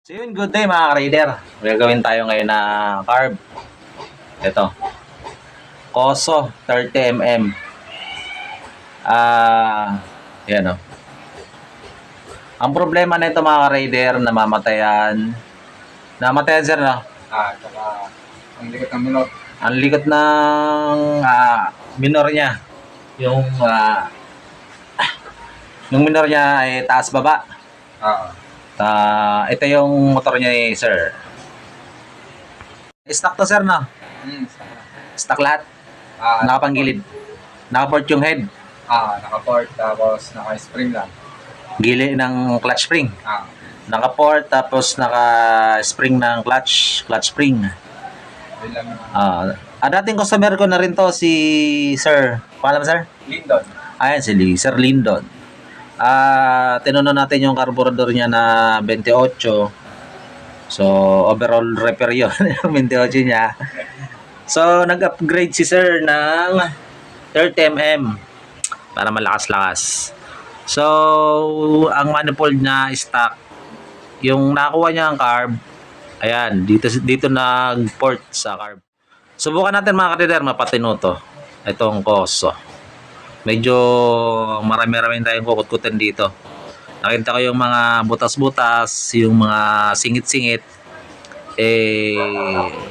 So yun, good day mga ka-raider. Gagawin tayo ngayon na carb. Ito. Koso 30mm. Yan o. Ang problema na ito mga ka-raider, namamatayan. Namatayan sir no? Tsaka ang likot ng minot. Ang likot ng minor niya. Yung minor niya ay taas baba. Ito yung motor niya eh, sir. Stock to sir no? Stock lahat. Nakapanggilid. Nakaport yung head. Naka-port tapos naka-spring lang. Gili ng clutch spring. Naka-port tapos naka-spring ng clutch spring. Yun lang. Dating customer ko na rin to si Sir. Pangalan mo sir? Lindon. Ayan si Sir Lindon. Tinuno natin yung carburetor niya na 28. So overall repair yun yung 28 niya. So nag-upgrade si Sir ng 30mm para malakas-lakas. So ang manifold niya stock. Yung nakuha niya ang carb, ayan, dito nag-port sa carb. Subukan natin mga ka-raider, mapatino to. Itong Koso. Medyo marami-rami tayong kukut-kutin dito. Nakita ko yung mga butas-butas, yung mga singit-singit,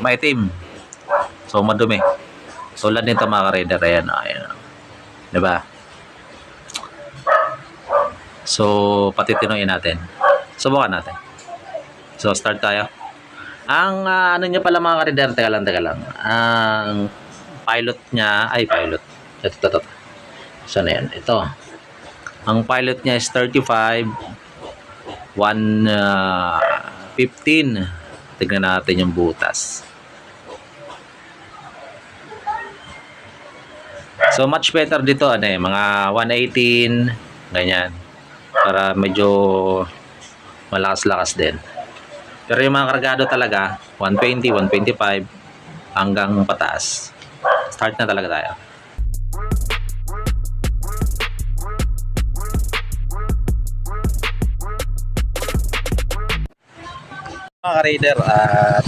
maitim. So madumi. Tulad nito mga ka-raider, ayan. Diba? So patitinuin natin. Subukan natin. So start tayo. Ang ano niya pala mga ka-raider, teka lang. Ang pilot niya, pilot. Ito. Saan na yan? Ito. Ang pilot niya is 35, 115. Tignan natin yung butas. So much better dito, mga 118, ganyan. Para medyo malakas-lakas din. Pero yung mga kargado talaga, 120, 125, hanggang pataas. Start na talaga tayo. Mga ka-raider,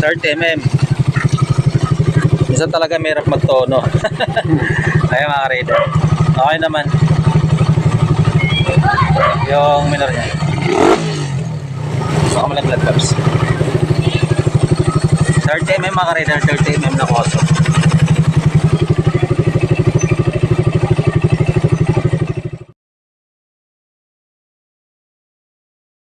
30mm. Minsan talaga mayroon magtono. Ayun mga ka-raider. Okay naman. Yung minor niya. Baka malaglag caps. 30mm mga ka-raider, 30mm na Koso.